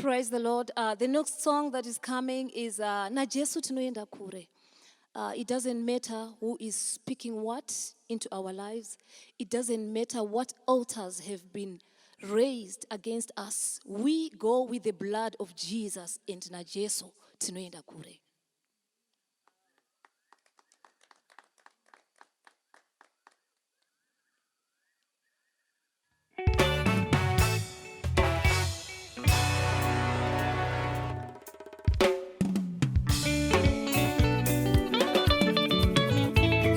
Praise the Lord. The next song that is coming is Na Jesu Tinoenda Kure. It doesn't matter who is speaking what into our lives. It doesn't matter what altars have been raised against us. We go with the blood of Jesus and Na Jesu Tinoenda Kure.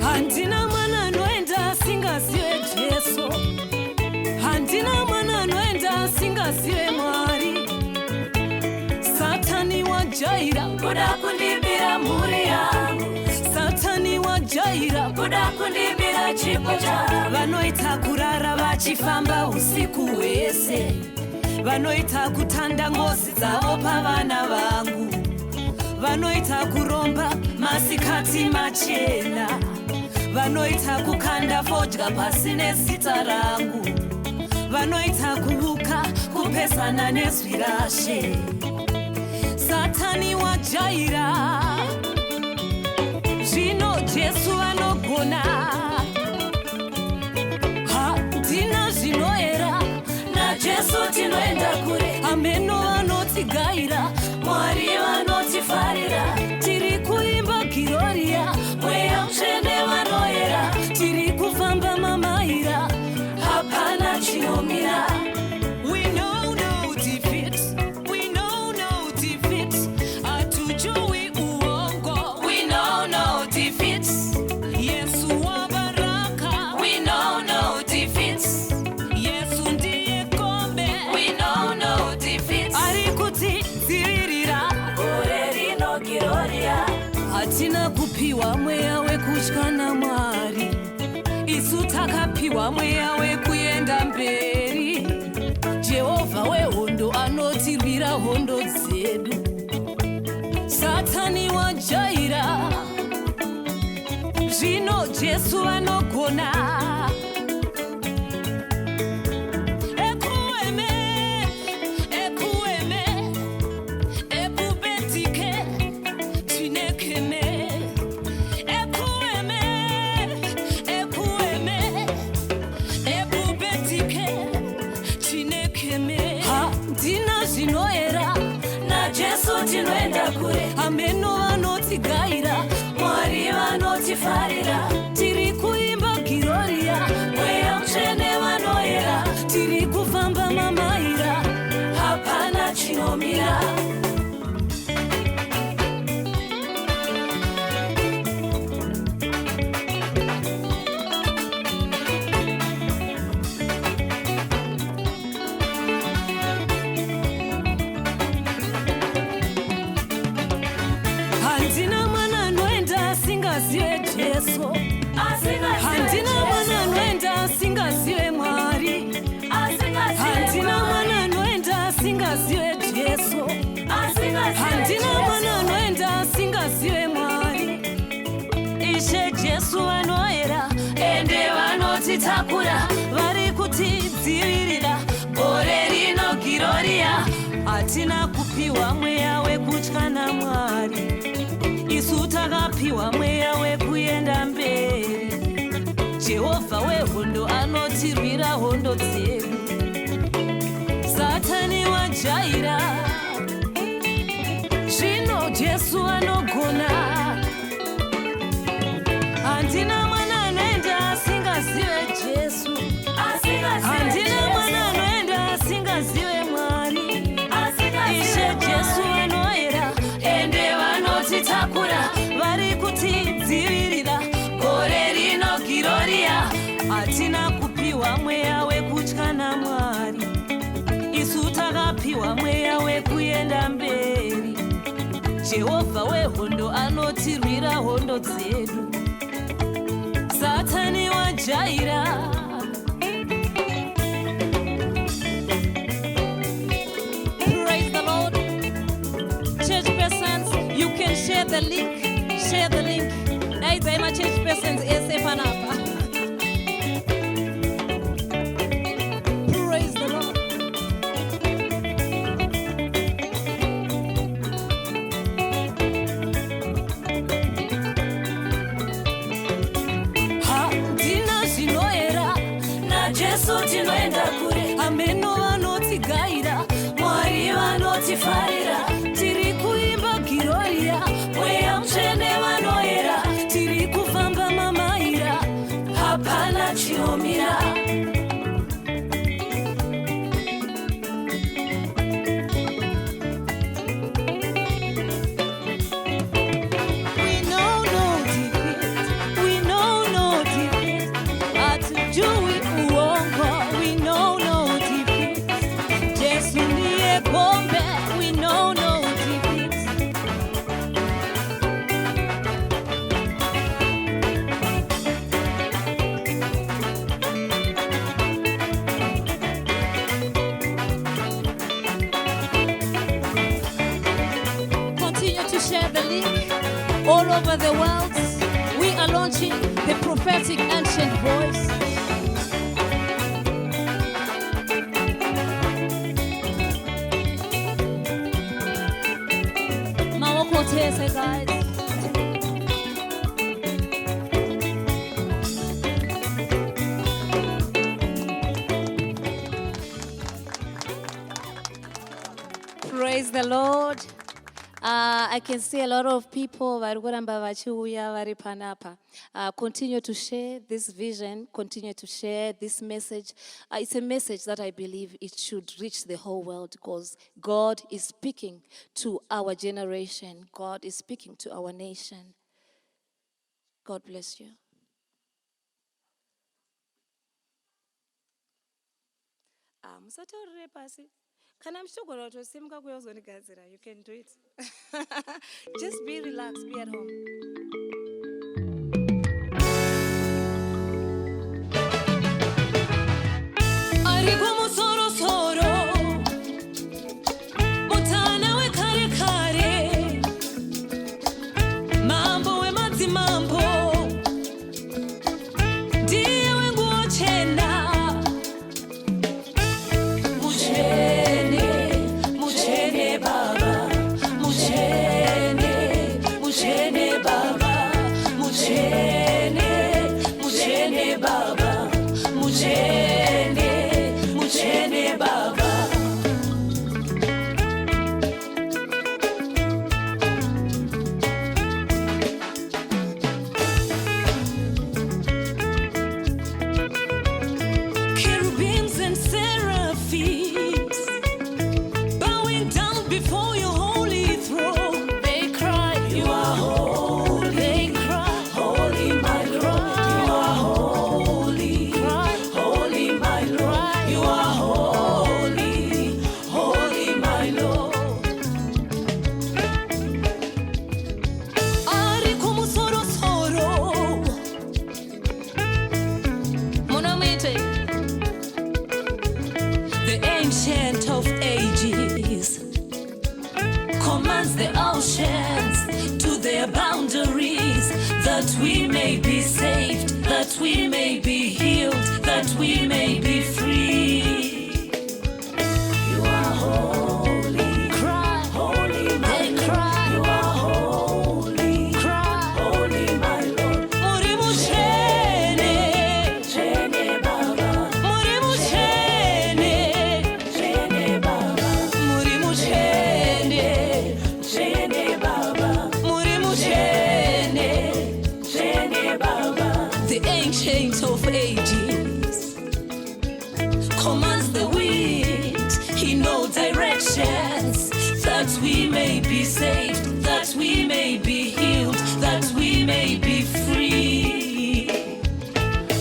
Handina mwana noenda singasiwe Jesu. Handina mwana noenda singasiwe Mwari. Satani wajaira kuda kundibira muri yangu. Satani wajaira kuda kundibira chipo changu. Vanoita kurara vachifamba usiku wese. Vanoita kutanda ngozi dzavo pavana vangu. Vanoita kuromba masikati machena. Vanoita kukanda fodya pasine zita rangu. Vanoita kuvuka kupesana nezvirashe. Satani wajaira. Zvino Jesu vanogona. Handina zvinoera. Na Jesu tinoenda kure. Ameno vanotigaira. Mwari vanotifarira. Tiri kuimba Gloria. Mweya mutsvene vanoera. Tiri kufamba mamaira. Hapana chinomira. We know no defeat. We know no defeat. Hatujui uongo. We know no defeat. Yesu wa baraka. We know no defeat. Yesu ndiye kombe. We know no defeat. Arikutidzivirira. Kure rino Gloria. Hatina kupiwa mweya wekutya naMwari. Isu takapiwa mweya wekuenda mberi. Jehovha wehondo anotirwira hondo dzedu. Satani wajaira. Zvino Jesu vanogona. Tinoenda kure. Ameno vanotigaira. Mwari vanotifarira. Tiri kuimba Gloria. Mweya mutsvene vanoera. Tiri kufamba mamaira. Hapana chinomira. Handina mwana noenda singaziwe Jesu. Handina mwana noenda singaziwe Mwari. Handina mwana noenda singaziwe Jesu. Handina mwana noenda singaziwe Mwari. Ishe Jesu vanoera ende vanotitakura. Vari kutidzivirira gore rino Gloria. Hatina kupiwa mweya wekutya naMwari. Isu takapiwa mweya wekuenda mberi. Jehovha wehondo anotirwira hondo dzedu. Satani wajaira. Zvino Jesu vanogona. Handina mwana anoenda asingazive Jesu. Handina mwana anoenda asingazive Mwari. Ishe Jesu vanoera ende vanotitakura. Vari kutidzivirira gore rino Gloria. Hatina kupiwa mweya wekutya naMwari. Isu takapiwa mweya wekuenda mberi. Jehovha wehondo anotirwira hondo dzedu. Satani wajaira. Praise the Lord. Church persons, you can share the link. Share the link. Aiza ema church persons esepanapa. Praise the Lord. kana chiomira. Share the link all over the world. We are launching the prophetic ancient voice. Mawoko tese, guys. Praise the Lord. I can see a lot of people continue to share this vision, continue to share this message. It's a message that I believe it should reach the whole world because God is speaking to our generation. God is speaking to our nation. God bless you. Kana mshogoro to simka kuyozonigadzira, you can do it. Just be relaxed, be at home. That we may be saved, that we may be healed, that we may be free. You are holy, cry, holy my Lord. Cry. You are holy, cry, holy my Lord. Murimu chene, chene baba. Murimu chene, chene baba. Murimu chene, chene baba. Murimu chene. The ancient of ages commands the wind, he knows directions, that we may be saved, that we may be healed, that we may be free.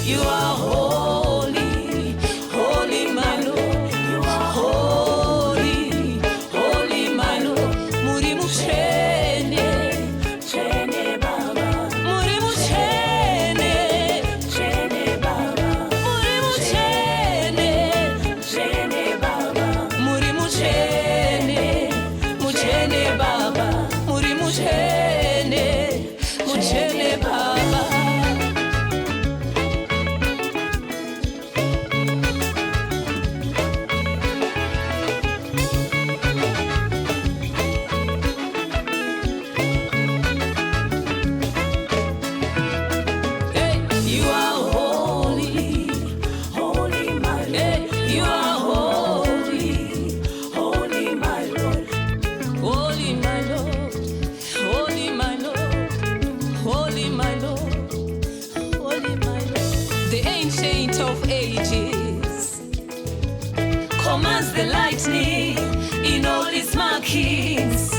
You are holy, holy my Lord. You are holy, holy my Lord. Murimu chene, chene baba. Murimu chene. ancient of ages, commands the lightning in all its markings.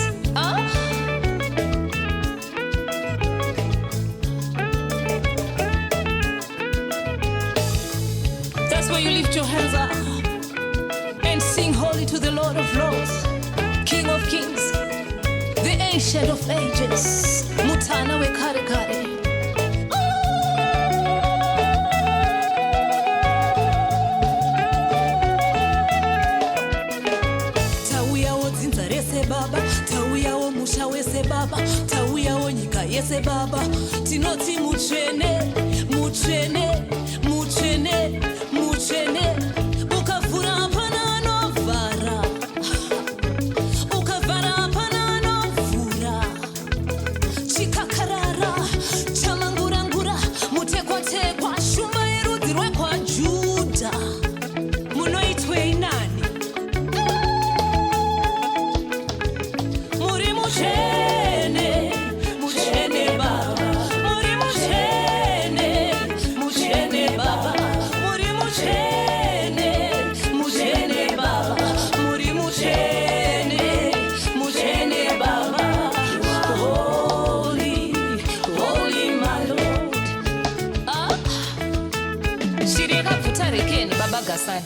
That's why you lift your hands up and sing holy to the Lord of Lords, King of Kings, the ancient of ages, Mutana we kare kare. Tauyawo dzinza rese baba, tauyawo musha wese baba, tauyawo nyika yese baba, tinoti mutsvene, mutsvene, mutsvene, mutsvene. Ukavhura hapana anovhara, ukavhara hapana anovhura. Chikakarara, chamangurangura, mutekwa-tekwa, shumba yerudzi rwekwaJudha. Munoitwei nani? Muri mutsvene, mutsvene baba. Muri mutsvene, mutsvene baba. Muri mutsvene, mutsvene baba. Muri mutsvene, mutsvene baba. Holy, holy my Lord. Shiri yakabvuta rekeni baba Gasani.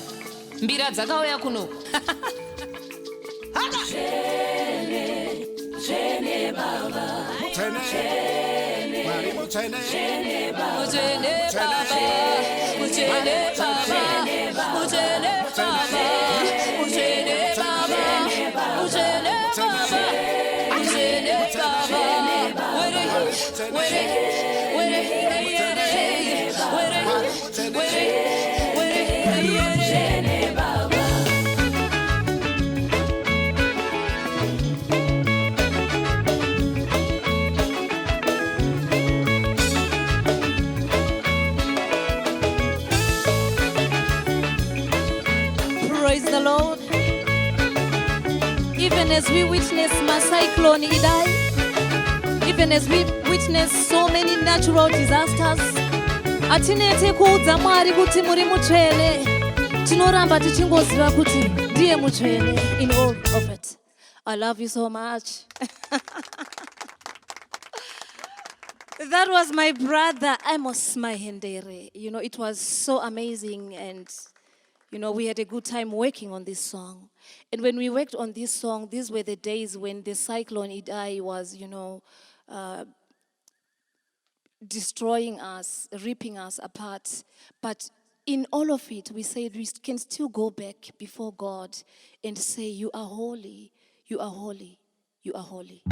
Mbira dzakauya kuno. Mutsvene baba. Mutsvene, Mwari mutsvene, Mutsvene baba. Mutsvene baba. Mutsvene baba. Mutsvene baba. Mutsvene baba. Mutsvene baba. Praise the Lord. Even as we witness Cyclone Idai, even as we witness so many natural disasters, atinete kuudza Mwari kuti muri mutsvene. Tinoramba tichingoziva kuti ndiye mutsvene in all of it. I love you so much. That was my brother Amos Mahendere. You know, it was so amazing, and you know, we had a good time working on this song. And when we worked on this song, these were the days when the cyclone Idai was, you know, destroying us, ripping us apart. But in all of it, we said we can still go back before God and say, you are holy, you are holy, you are holy.